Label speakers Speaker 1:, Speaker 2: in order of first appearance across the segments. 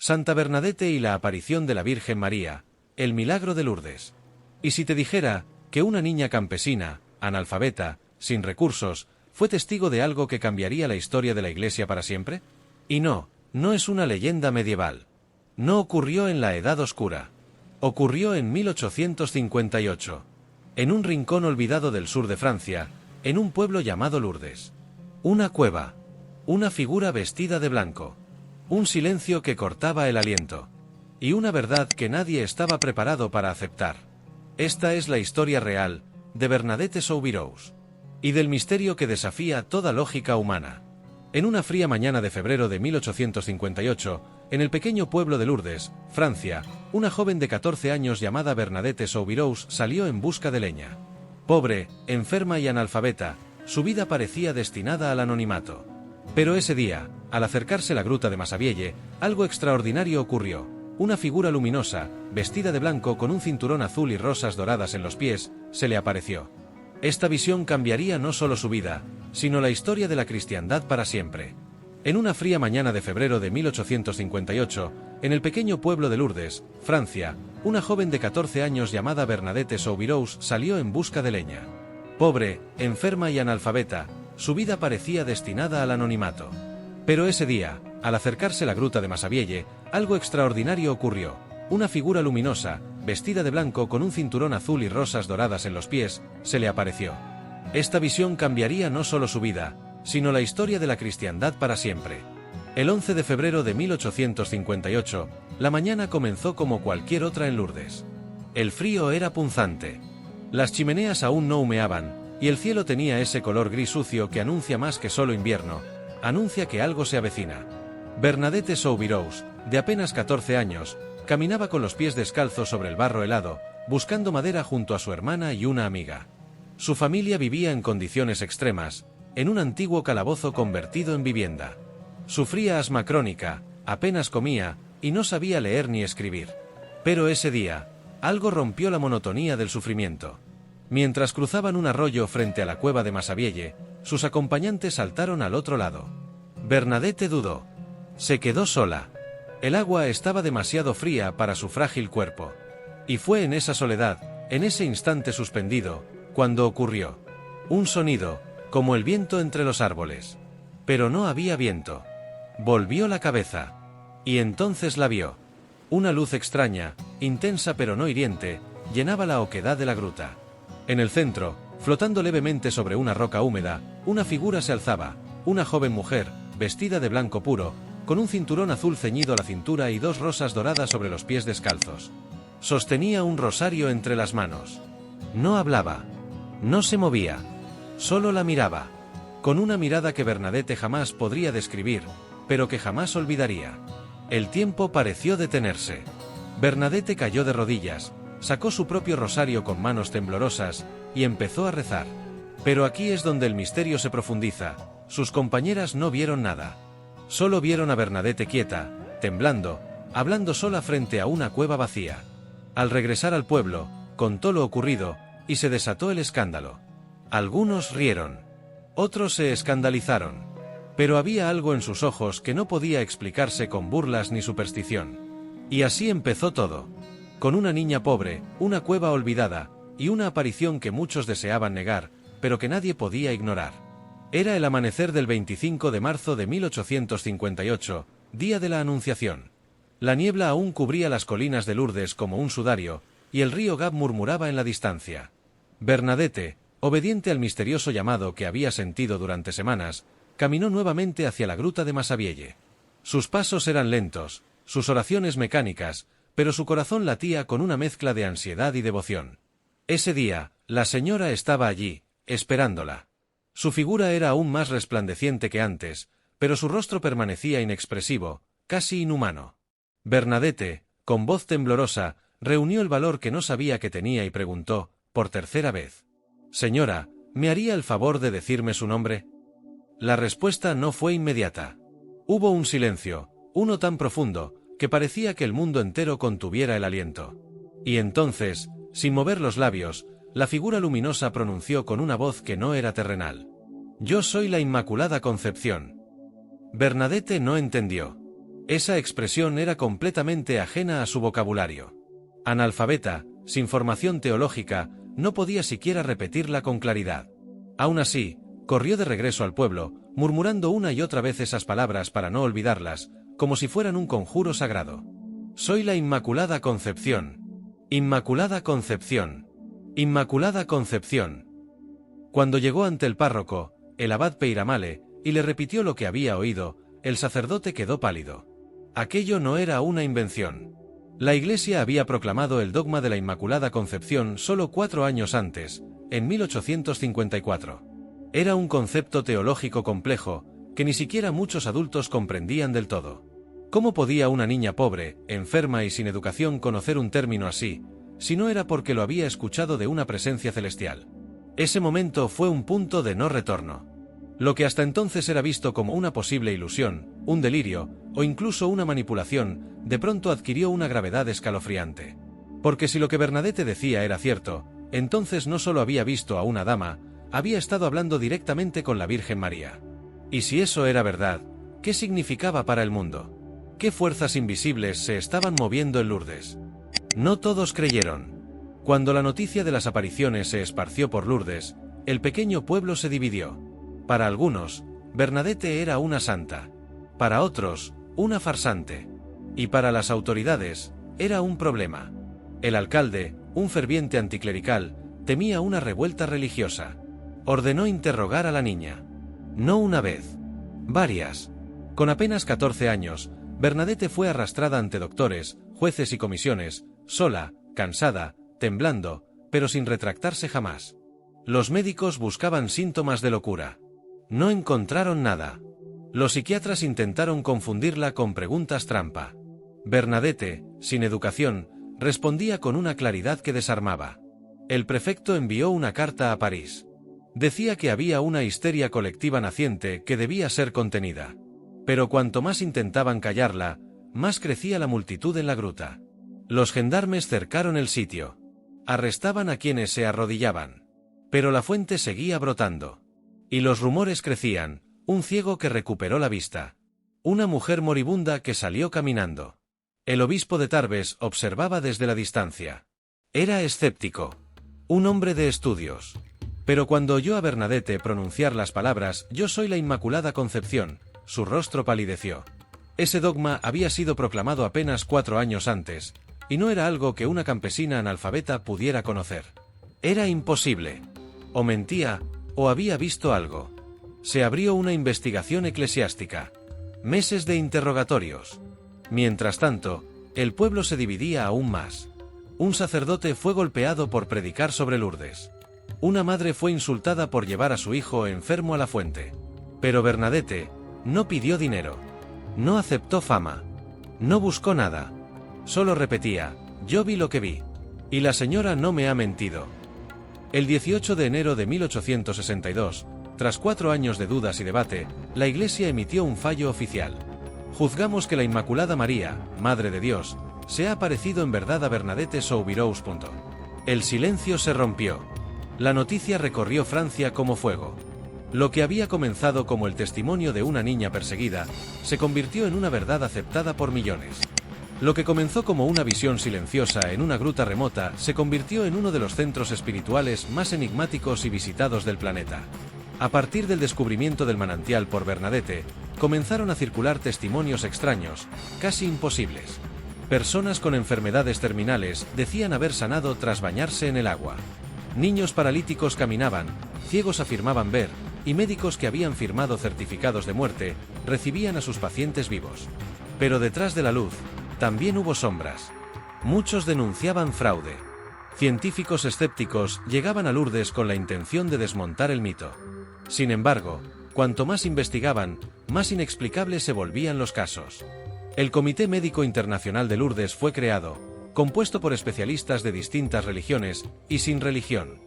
Speaker 1: Santa Bernadette y la aparición de la Virgen María, el milagro de Lourdes. ¿Y si te dijera que una niña campesina, analfabeta, sin recursos, fue testigo de algo que cambiaría la historia de la Iglesia para siempre? Y no es una leyenda medieval. No ocurrió en la Edad Oscura. Ocurrió en 1858. En un rincón olvidado del sur de Francia, en un pueblo llamado Lourdes. Una cueva. Una figura vestida de blanco. Un silencio que cortaba el aliento. Y una verdad que nadie estaba preparado para aceptar. Esta es la historia real de Bernadette Soubirous. Y del misterio que desafía toda lógica humana. En una fría mañana de febrero de 1858, en el pequeño pueblo de Lourdes, Francia, una joven de 14 años llamada Bernadette Soubirous salió en busca de leña. Pobre, enferma y analfabeta, su vida parecía destinada al anonimato. Pero ese día, al acercarse a la gruta de Massabielle, algo extraordinario ocurrió. Una figura luminosa, vestida de blanco con un cinturón azul y rosas doradas en los pies, se le apareció. Esta visión cambiaría no solo su vida, sino la historia de la cristiandad para siempre. En una fría mañana de febrero de 1858, en el pequeño pueblo de Lourdes, Francia, una joven de 14 años llamada Bernadette Soubirous salió en busca de leña. Pobre, enferma y analfabeta, su vida parecía destinada al anonimato. Pero ese día, al acercarse a la gruta de Massabielle, algo extraordinario ocurrió. Una figura luminosa, vestida de blanco con un cinturón azul y rosas doradas en los pies, se le apareció. Esta visión cambiaría no solo su vida, sino la historia de la cristiandad para siempre. El 11 de febrero de 1858, la mañana comenzó como cualquier otra en Lourdes. El frío era punzante. Las chimeneas aún no humeaban, y el cielo tenía ese color gris sucio que anuncia más que solo invierno, anuncia que algo se avecina. Bernadette Soubirous, de apenas 14 años, caminaba con los pies descalzos sobre el barro helado, buscando madera junto a su hermana y una amiga. Su familia vivía en condiciones extremas, en un antiguo calabozo convertido en vivienda. Sufría asma crónica, apenas comía, y no sabía leer ni escribir. Pero ese día, algo rompió la monotonía del sufrimiento. Mientras cruzaban un arroyo frente a la cueva de Massabielle, sus acompañantes saltaron al otro lado. Bernadette dudó. Se quedó sola. El agua estaba demasiado fría para su frágil cuerpo. Y fue en esa soledad, en ese instante suspendido, cuando ocurrió. Un sonido, como el viento entre los árboles. Pero no había viento. Volvió la cabeza. Y entonces la vio. Una luz extraña, intensa pero no hiriente, llenaba la oquedad de la gruta. En el centro, flotando levemente sobre una roca húmeda, una figura se alzaba, una joven mujer, vestida de blanco puro, con un cinturón azul ceñido a la cintura y dos rosas doradas sobre los pies descalzos. Sostenía un rosario entre las manos. No hablaba. No se movía. Solo la miraba. Con una mirada que Bernadette jamás podría describir, pero que jamás olvidaría. El tiempo pareció detenerse. Bernadette cayó de rodillas, sacó su propio rosario con manos temblorosas, y empezó a rezar. Pero aquí es donde el misterio se profundiza. Sus compañeras no vieron nada. Solo vieron a Bernadette quieta, temblando, hablando sola frente a una cueva vacía. Al regresar al pueblo, contó lo ocurrido, y se desató el escándalo. Algunos rieron. Otros se escandalizaron. Pero había algo en sus ojos que no podía explicarse con burlas ni superstición. Y así empezó todo. Con una niña pobre, una cueva olvidada, y una aparición que muchos deseaban negar, pero que nadie podía ignorar. Era el amanecer del 25 de marzo de 1858, día de la Anunciación. La niebla aún cubría las colinas de Lourdes como un sudario, y el río Gab murmuraba en la distancia. Bernadette, obediente al misterioso llamado que había sentido durante semanas, caminó nuevamente hacia la gruta de Massabielle. Sus pasos eran lentos, sus oraciones mecánicas, pero su corazón latía con una mezcla de ansiedad y devoción. Ese día, la señora estaba allí, esperándola. Su figura era aún más resplandeciente que antes, pero su rostro permanecía inexpresivo, casi inhumano. Bernadette, con voz temblorosa, reunió el valor que no sabía que tenía y preguntó, por tercera vez: «Señora, ¿me haría el favor de decirme su nombre?» La respuesta no fue inmediata. Hubo un silencio, uno tan profundo, que parecía que el mundo entero contuviera el aliento. Y entonces, sin mover los labios, la figura luminosa pronunció con una voz que no era terrenal: «Yo soy la Inmaculada Concepción». Bernadette no entendió. Esa expresión era completamente ajena a su vocabulario. Analfabeta, sin formación teológica, no podía siquiera repetirla con claridad. Aún así, corrió de regreso al pueblo, murmurando una y otra vez esas palabras para no olvidarlas, como si fueran un conjuro sagrado. Soy la Inmaculada Concepción. Inmaculada Concepción. Inmaculada Concepción. Cuando llegó ante el párroco, el abad Peiramale, y le repitió lo que había oído, el sacerdote quedó pálido. Aquello no era una invención. La Iglesia había proclamado el dogma de la Inmaculada Concepción solo 4 años antes, en 1854. Era un concepto teológico complejo, que ni siquiera muchos adultos comprendían del todo. ¿Cómo podía una niña pobre, enferma y sin educación conocer un término así, si no era porque lo había escuchado de una presencia celestial? Ese momento fue un punto de no retorno. Lo que hasta entonces era visto como una posible ilusión, un delirio, o incluso una manipulación, de pronto adquirió una gravedad escalofriante. Porque si lo que Bernadette decía era cierto, entonces no solo había visto a una dama, había estado hablando directamente con la Virgen María. Y si eso era verdad, ¿qué significaba para el mundo? ¿Qué fuerzas invisibles se estaban moviendo en Lourdes? No todos creyeron. Cuando la noticia de las apariciones se esparció por Lourdes, el pequeño pueblo se dividió. Para algunos, Bernadette era una santa. Para otros, una farsante. Y para las autoridades, era un problema. El alcalde, un ferviente anticlerical, temía una revuelta religiosa. Ordenó interrogar a la niña. No una vez. Varias. Con apenas 14 años, Bernadette fue arrastrada ante doctores, jueces y comisiones, sola, cansada, temblando, pero sin retractarse jamás. Los médicos buscaban síntomas de locura. No encontraron nada. Los psiquiatras intentaron confundirla con preguntas trampa. Bernadette, sin educación, respondía con una claridad que desarmaba. El prefecto envió una carta a París. Decía que había una histeria colectiva naciente que debía ser contenida. Pero cuanto más intentaban callarla, más crecía la multitud en la gruta. Los gendarmes cercaron el sitio. Arrestaban a quienes se arrodillaban. Pero la fuente seguía brotando. Y los rumores crecían, un ciego que recuperó la vista. Una mujer moribunda que salió caminando. El obispo de Tarbes observaba desde la distancia. Era escéptico. Un hombre de estudios. Pero cuando oyó a Bernadette pronunciar las palabras «Yo soy la Inmaculada Concepción», su rostro palideció. Ese dogma había sido proclamado apenas 4 años antes, y no era algo que una campesina analfabeta pudiera conocer. Era imposible. O mentía, o había visto algo. Se abrió una investigación eclesiástica. Meses de interrogatorios. Mientras tanto, el pueblo se dividía aún más. Un sacerdote fue golpeado por predicar sobre Lourdes. Una madre fue insultada por llevar a su hijo enfermo a la fuente. Pero Bernadette no pidió dinero. No aceptó fama. No buscó nada. Solo repetía, yo vi lo que vi. Y la señora no me ha mentido. El 18 de enero de 1862, tras 4 años de dudas y debate, la Iglesia emitió un fallo oficial. Juzgamos que la Inmaculada María, Madre de Dios, se ha aparecido en verdad a Bernadette Soubirous. El silencio se rompió. La noticia recorrió Francia como fuego. Lo que había comenzado como el testimonio de una niña perseguida, se convirtió en una verdad aceptada por millones. Lo que comenzó como una visión silenciosa en una gruta remota, se convirtió en uno de los centros espirituales más enigmáticos y visitados del planeta. A partir del descubrimiento del manantial por Bernadette, comenzaron a circular testimonios extraños, casi imposibles. Personas con enfermedades terminales decían haber sanado tras bañarse en el agua. Niños paralíticos caminaban, ciegos afirmaban ver, y médicos que habían firmado certificados de muerte, recibían a sus pacientes vivos. Pero detrás de la luz, también hubo sombras. Muchos denunciaban fraude. Científicos escépticos llegaban a Lourdes con la intención de desmontar el mito. Sin embargo, cuanto más investigaban, más inexplicables se volvían los casos. El Comité Médico Internacional de Lourdes fue creado, compuesto por especialistas de distintas religiones y sin religión.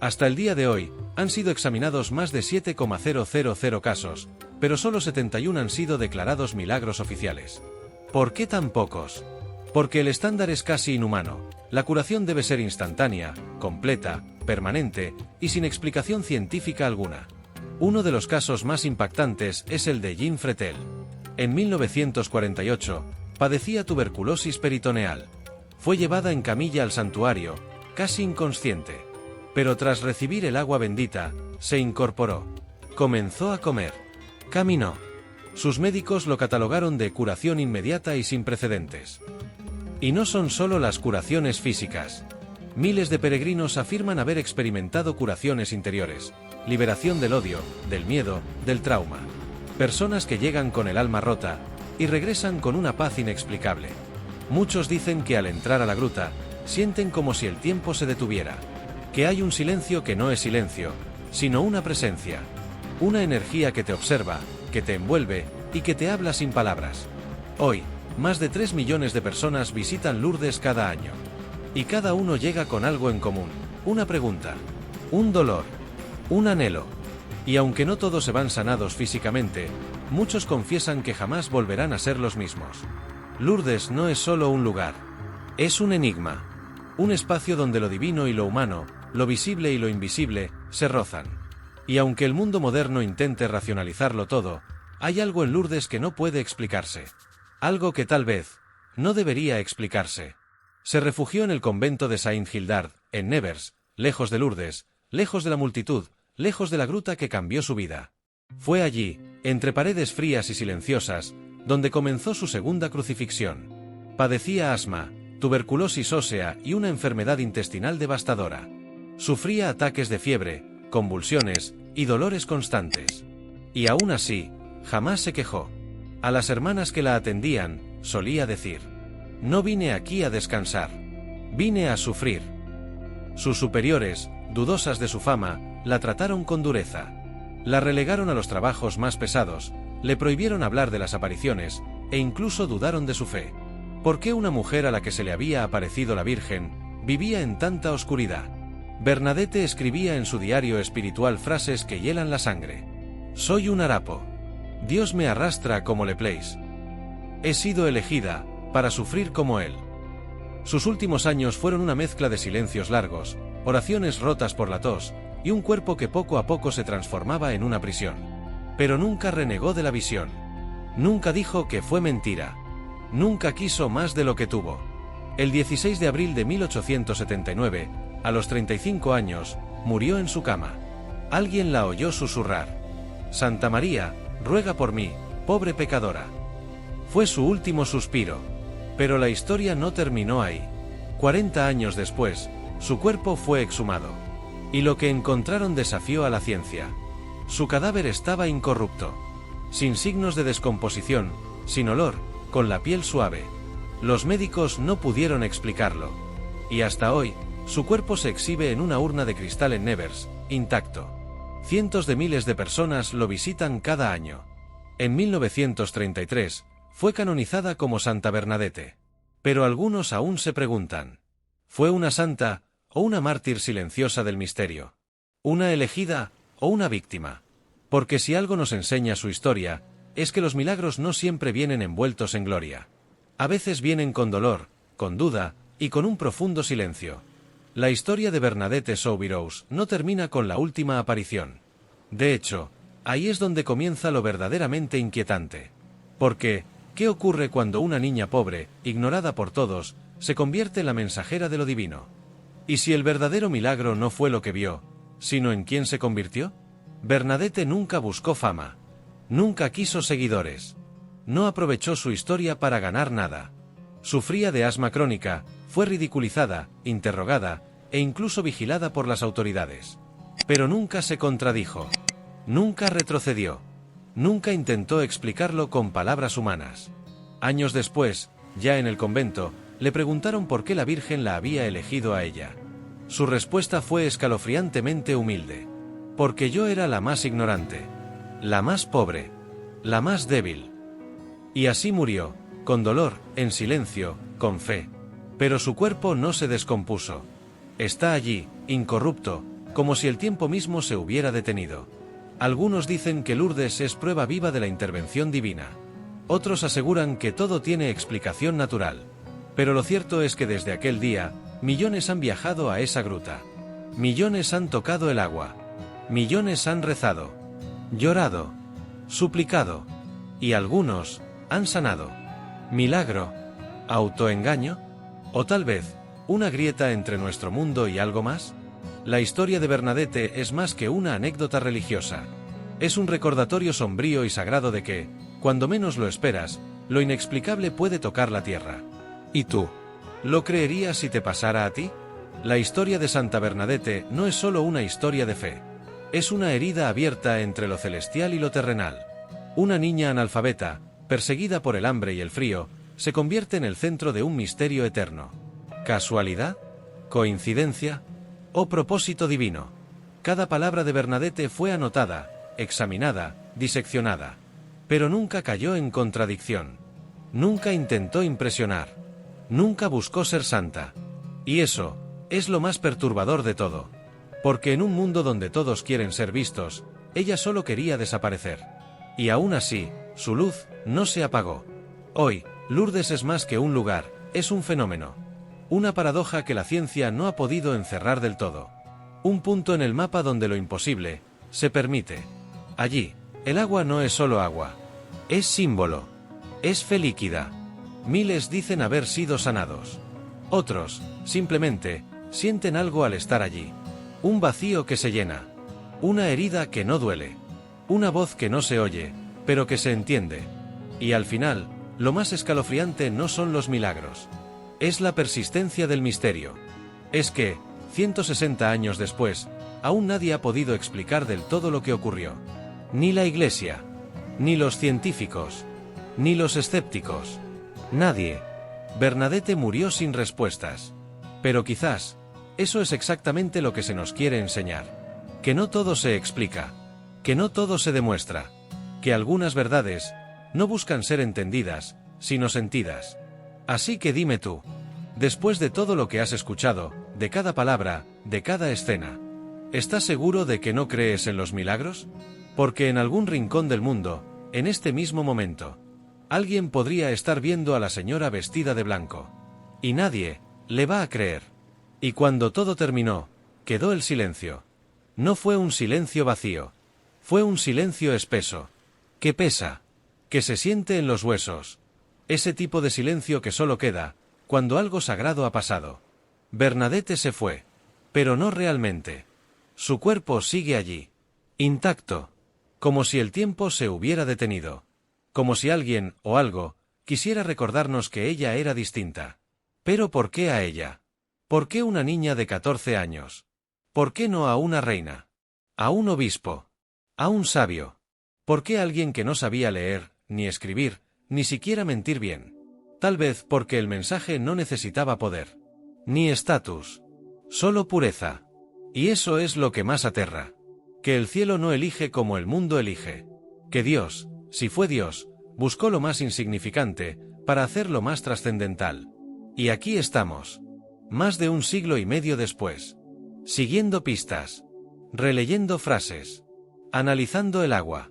Speaker 1: Hasta el día de hoy, han sido examinados más de 7,000 casos, pero solo 71 han sido declarados milagros oficiales. ¿Por qué tan pocos? Porque el estándar es casi inhumano. La curación debe ser instantánea, completa, permanente y sin explicación científica alguna. Uno de los casos más impactantes es el de Jean Fretel. En 1948, padecía tuberculosis peritoneal. Fue llevada en camilla al santuario, casi inconsciente. Pero tras recibir el agua bendita, se incorporó. Comenzó a comer. Caminó. Sus médicos lo catalogaron de curación inmediata y sin precedentes. Y no son solo las curaciones físicas. Miles de peregrinos afirman haber experimentado curaciones interiores, liberación del odio, del miedo, del trauma. Personas que llegan con el alma rota y regresan con una paz inexplicable. Muchos dicen que al entrar a la gruta, sienten como si el tiempo se detuviera. Que hay un silencio que no es silencio, sino una presencia. Una energía que te observa, que te envuelve y que te habla sin palabras. Hoy, más de 3 millones de personas visitan Lourdes cada año. Y cada uno llega con algo en común, una pregunta, un dolor, un anhelo. Y aunque no todos se van sanados físicamente, muchos confiesan que jamás volverán a ser los mismos. Lourdes no es solo un lugar, es un enigma. Un espacio donde lo divino y lo humano, lo visible y lo invisible, se rozan. Y aunque el mundo moderno intente racionalizarlo todo, hay algo en Lourdes que no puede explicarse. Algo que tal vez no debería explicarse. Se refugió en el convento de Saint-Gildard, en Nevers, lejos de Lourdes, lejos de la multitud, lejos de la gruta que cambió su vida. Fue allí, entre paredes frías y silenciosas, donde comenzó su segunda crucifixión. Padecía asma, tuberculosis ósea y una enfermedad intestinal devastadora. Sufría ataques de fiebre, convulsiones y dolores constantes. Y aún así, jamás se quejó. A las hermanas que la atendían, solía decir: no vine aquí a descansar. Vine a sufrir. Sus superiores, dudosas de su fama, la trataron con dureza. La relegaron a los trabajos más pesados, le prohibieron hablar de las apariciones, e incluso dudaron de su fe. ¿Por qué una mujer a la que se le había aparecido la Virgen, vivía en tanta oscuridad? Bernadette escribía en su diario espiritual frases que hielan la sangre. Soy un harapo. Dios me arrastra como le place. He sido elegida para sufrir como él. Sus últimos años fueron una mezcla de silencios largos, oraciones rotas por la tos, y un cuerpo que poco a poco se transformaba en una prisión. Pero nunca renegó de la visión. Nunca dijo que fue mentira. Nunca quiso más de lo que tuvo. El 16 de abril de 1879, a los 35 años, murió en su cama. Alguien la oyó susurrar: Santa María, ruega por mí, pobre pecadora. Fue su último suspiro. Pero la historia no terminó ahí. 40 años después, su cuerpo fue exhumado. Y lo que encontraron desafió a la ciencia. Su cadáver estaba incorrupto, sin signos de descomposición, sin olor, con la piel suave. Los médicos no pudieron explicarlo. Y hasta hoy, su cuerpo se exhibe en una urna de cristal en Nevers, intacto. Cientos de miles de personas lo visitan cada año. En 1933, fue canonizada como Santa Bernadette. Pero algunos aún se preguntan: ¿fue una santa o una mártir silenciosa del misterio? ¿Una elegida o una víctima? Porque si algo nos enseña su historia, es que los milagros no siempre vienen envueltos en gloria. A veces vienen con dolor, con duda y con un profundo silencio. La historia de Bernadette Soubirous no termina con la última aparición. De hecho, ahí es donde comienza lo verdaderamente inquietante. Porque, ¿qué ocurre cuando una niña pobre, ignorada por todos, se convierte en la mensajera de lo divino? ¿Y si el verdadero milagro no fue lo que vio, sino en quién se convirtió? Bernadette nunca buscó fama. Nunca quiso seguidores. No aprovechó su historia para ganar nada. Sufría de asma crónica, fue ridiculizada, interrogada, e incluso vigilada por las autoridades. Pero nunca se contradijo. Nunca retrocedió. Nunca intentó explicarlo con palabras humanas. Años después, ya en el convento, le preguntaron por qué la Virgen la había elegido a ella. Su respuesta fue escalofriantemente humilde. Porque yo era la más ignorante, la más pobre, la más débil. Y así murió, con dolor, en silencio, con fe. Pero su cuerpo no se descompuso. Está allí, incorrupto, como si el tiempo mismo se hubiera detenido. Algunos dicen que Lourdes es prueba viva de la intervención divina. Otros aseguran que todo tiene explicación natural. Pero lo cierto es que desde aquel día, millones han viajado a esa gruta. Millones han tocado el agua. Millones han rezado, llorado, suplicado. Y algunos han sanado. ¿Milagro? ¿Autoengaño? ¿O tal vez una grieta entre nuestro mundo y algo más? La historia de Bernadette es más que una anécdota religiosa. Es un recordatorio sombrío y sagrado de que, cuando menos lo esperas, lo inexplicable puede tocar la tierra. ¿Y tú? ¿Lo creerías si te pasara a ti? La historia de Santa Bernadette no es solo una historia de fe. Es una herida abierta entre lo celestial y lo terrenal. Una niña analfabeta, perseguida por el hambre y el frío, se convierte en el centro de un misterio eterno. ¿Casualidad? ¿Coincidencia? ¿O propósito divino? Cada palabra de Bernadette fue anotada, examinada, diseccionada. Pero nunca cayó en contradicción. Nunca intentó impresionar. Nunca buscó ser santa. Y eso es lo más perturbador de todo. Porque en un mundo donde todos quieren ser vistos, ella solo quería desaparecer. Y aún así, su luz no se apagó. Hoy, Lourdes es más que un lugar, es un fenómeno. Una paradoja que la ciencia no ha podido encerrar del todo. Un punto en el mapa donde lo imposible se permite. Allí, el agua no es solo agua. Es símbolo. Es fe líquida. Miles dicen haber sido sanados. Otros, simplemente, sienten algo al estar allí. Un vacío que se llena. Una herida que no duele. Una voz que no se oye, pero que se entiende. Y al final, lo más escalofriante no son los milagros. Es la persistencia del misterio. Es que, 160 años después, aún nadie ha podido explicar del todo lo que ocurrió. Ni la Iglesia, ni los científicos, ni los escépticos. Nadie. Bernadette murió sin respuestas. Pero quizás, eso es exactamente lo que se nos quiere enseñar. Que no todo se explica. Que no todo se demuestra. Que algunas verdades no buscan ser entendidas, sino sentidas. Así que dime tú, después de todo lo que has escuchado, de cada palabra, de cada escena, ¿estás seguro de que no crees en los milagros? Porque en algún rincón del mundo, en este mismo momento, alguien podría estar viendo a la señora vestida de blanco. Y nadie le va a creer. Y cuando todo terminó, quedó el silencio. No fue un silencio vacío. Fue un silencio espeso. Que pesa. Que se siente en los huesos. Ese tipo de silencio que solo queda cuando algo sagrado ha pasado. Bernadette se fue. Pero no realmente. Su cuerpo sigue allí. Intacto. Como si el tiempo se hubiera detenido. Como si alguien, o algo, quisiera recordarnos que ella era distinta. ¿Pero por qué a ella? ¿Por qué una niña de 14 años? ¿Por qué no a una reina? ¿A un obispo? ¿A un sabio? ¿Por qué a alguien que no sabía leer, ni escribir, ni siquiera mentir bien? Tal vez porque el mensaje no necesitaba poder. Ni estatus. Solo pureza. Y eso es lo que más aterra. Que el cielo no elige como el mundo elige. Que Dios, si fue Dios, buscó lo más insignificante, para hacer lo más trascendental. Y aquí estamos. Más de un siglo y medio después. Siguiendo pistas. Releyendo frases. Analizando el agua.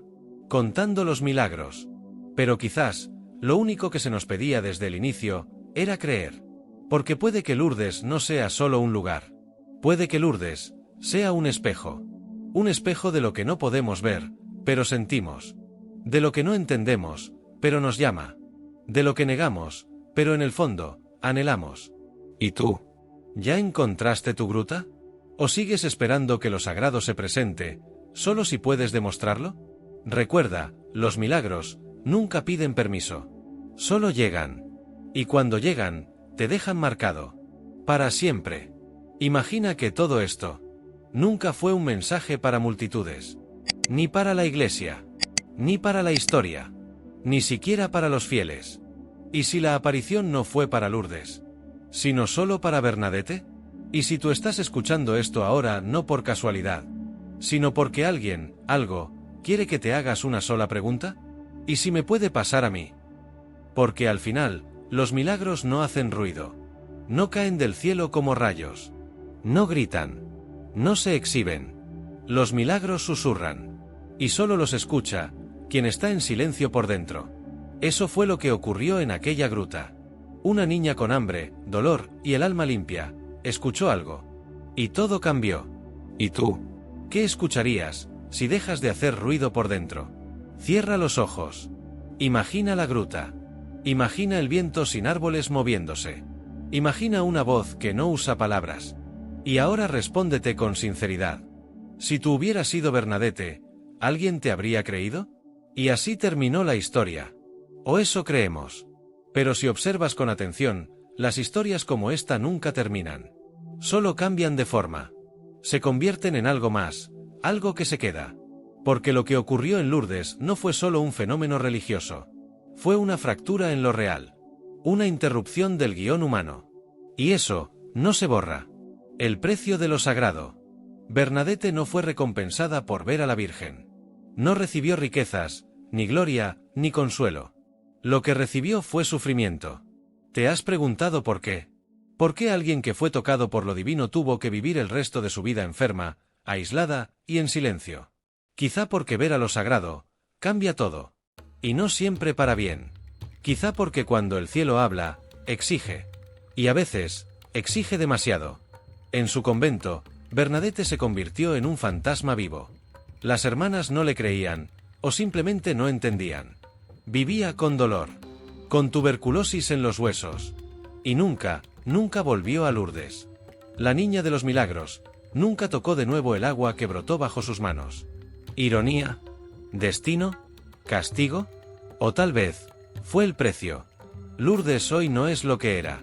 Speaker 1: Contando los milagros. Pero quizás, lo único que se nos pedía desde el inicio, era creer. Porque puede que Lourdes no sea solo un lugar. Puede que Lourdes sea un espejo. Un espejo de lo que no podemos ver, pero sentimos. De lo que no entendemos, pero nos llama. De lo que negamos, pero en el fondo, anhelamos. ¿Y tú? ¿Ya encontraste tu gruta? ¿O sigues esperando que lo sagrado se presente, solo si puedes demostrarlo? Recuerda, los milagros nunca piden permiso. Solo llegan. Y cuando llegan, te dejan marcado. Para siempre. Imagina que todo esto nunca fue un mensaje para multitudes. Ni para la Iglesia. Ni para la historia. Ni siquiera para los fieles. ¿Y si la aparición no fue para Lourdes, sino solo para Bernadette? ¿Y si tú estás escuchando esto ahora no por casualidad, sino porque alguien, algo, quiere que te hagas una sola pregunta? ¿Y si me puede pasar a mí? Porque al final, los milagros no hacen ruido. No caen del cielo como rayos. No gritan. No se exhiben. Los milagros susurran. Y solo los escucha quien está en silencio por dentro. Eso fue lo que ocurrió en aquella gruta. Una niña con hambre, dolor y el alma limpia, escuchó algo. Y todo cambió. ¿Y tú? ¿Qué escucharías si dejas de hacer ruido por dentro? Cierra los ojos. Imagina la gruta. Imagina el viento sin árboles moviéndose. Imagina una voz que no usa palabras. Y ahora respóndete con sinceridad. Si tú hubieras sido Bernadette, ¿alguien te habría creído? Y así terminó la historia. O eso creemos. Pero si observas con atención, las historias como esta nunca terminan. Solo cambian de forma. Se convierten en algo más, algo que se queda. Porque lo que ocurrió en Lourdes no fue solo un fenómeno religioso. Fue una fractura en lo real. Una interrupción del guión humano. Y eso, no se borra. El precio de lo sagrado. Bernadette no fue recompensada por ver a la Virgen. No recibió riquezas, ni gloria, ni consuelo. Lo que recibió fue sufrimiento. ¿Te has preguntado por qué? ¿Por qué alguien que fue tocado por lo divino tuvo que vivir el resto de su vida enferma, aislada y en silencio? Quizá porque ver a lo sagrado cambia todo. Y no siempre para bien. Quizá porque cuando el cielo habla, exige. Y a veces, exige demasiado. En su convento, Bernadette se convirtió en un fantasma vivo. Las hermanas no le creían, o simplemente no entendían. Vivía con dolor, con tuberculosis en los huesos. Y nunca volvió a Lourdes. La niña de los milagros, nunca tocó de nuevo el agua que brotó bajo sus manos. ¿Ironía? ¿Destino? ¿Castigo? O tal vez, fue el precio. Lourdes hoy no es lo que era.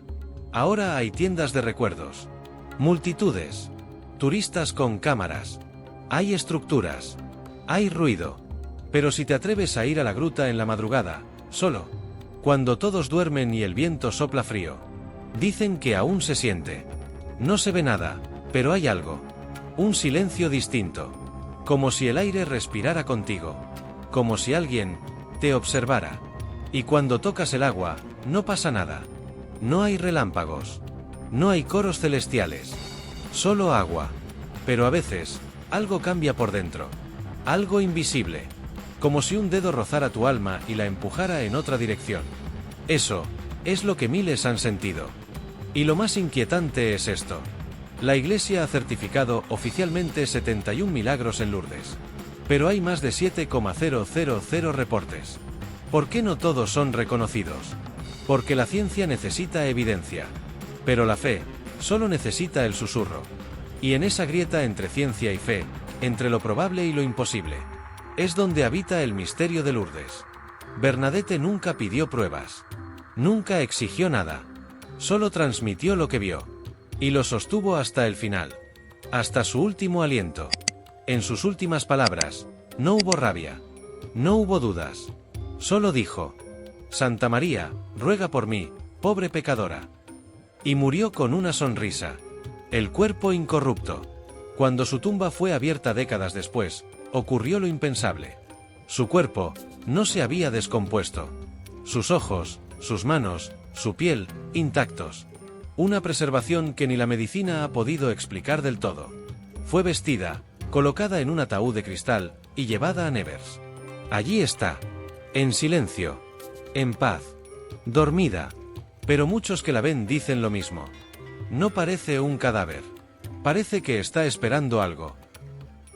Speaker 1: Ahora hay tiendas de recuerdos. Multitudes. Turistas con cámaras. Hay estructuras. Hay ruido. Pero si te atreves a ir a la gruta en la madrugada, solo, cuando todos duermen y el viento sopla frío, dicen que aún se siente. No se ve nada, pero hay algo. Un silencio distinto. Como si el aire respirara contigo. Como si alguien te observara. Y cuando tocas el agua, no pasa nada. No hay relámpagos. No hay coros celestiales. Solo agua. Pero a veces, algo cambia por dentro. Algo invisible. Como si un dedo rozara tu alma y la empujara en otra dirección. Eso es lo que miles han sentido. Y lo más inquietante es esto. La Iglesia ha certificado oficialmente 71 milagros en Lourdes. Pero hay más de 7,000 reportes. ¿Por qué no todos son reconocidos? Porque la ciencia necesita evidencia. Pero la fe solo necesita el susurro. Y en esa grieta entre ciencia y fe, entre lo probable y lo imposible, es donde habita el misterio de Lourdes. Bernadette nunca pidió pruebas. Nunca exigió nada. Solo transmitió lo que vio. Y lo sostuvo hasta el final. Hasta su último aliento. En sus últimas palabras, no hubo rabia. No hubo dudas. Solo dijo: Santa María, ruega por mí, pobre pecadora. Y murió con una sonrisa. El cuerpo incorrupto. Cuando su tumba fue abierta décadas después, ocurrió lo impensable. Su cuerpo no se había descompuesto. Sus ojos, sus manos, su piel, intactos. Una preservación que ni la medicina ha podido explicar del todo. Fue vestida, colocada en un ataúd de cristal, y llevada a Nevers. Allí está. En silencio. En paz. Dormida. Pero muchos que la ven dicen lo mismo. No parece un cadáver. Parece que está esperando algo.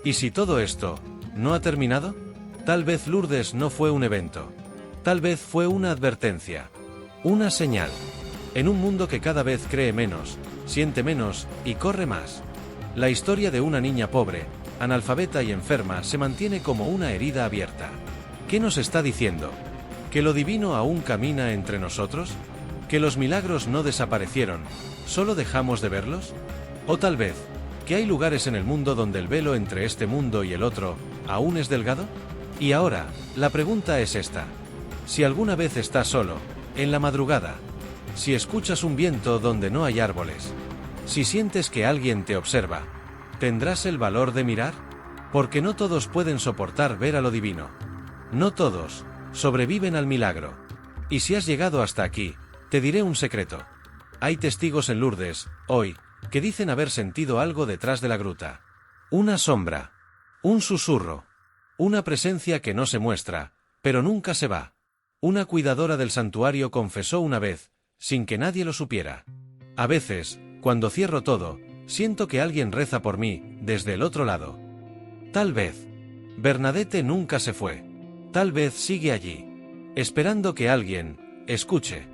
Speaker 1: ¿Y si todo esto no ha terminado? Tal vez Lourdes no fue un evento. Tal vez fue una advertencia. Una señal. En un mundo que cada vez cree menos, siente menos y corre más. La historia de una niña pobre, analfabeta y enferma se mantiene como una herida abierta. ¿Qué nos está diciendo? ¿Que lo divino aún camina entre nosotros? ¿Que los milagros no desaparecieron, solo dejamos de verlos? O tal vez, que hay lugares en el mundo donde el velo entre este mundo y el otro aún es delgado? Y ahora, la pregunta es esta. Si alguna vez estás solo, en la madrugada, si escuchas un viento donde no hay árboles, si sientes que alguien te observa, ¿tendrás el valor de mirar? Porque no todos pueden soportar ver a lo divino. No todos sobreviven al milagro. Y si has llegado hasta aquí, te diré un secreto. Hay testigos en Lourdes, hoy, que dicen haber sentido algo detrás de la gruta. Una sombra. Un susurro. Una presencia que no se muestra, pero nunca se va. Una cuidadora del santuario confesó una vez, sin que nadie lo supiera. A veces, cuando cierro todo, siento que alguien reza por mí, desde el otro lado. Tal vez. Bernadette nunca se fue. Tal vez sigue allí. esperando que alguien escuche.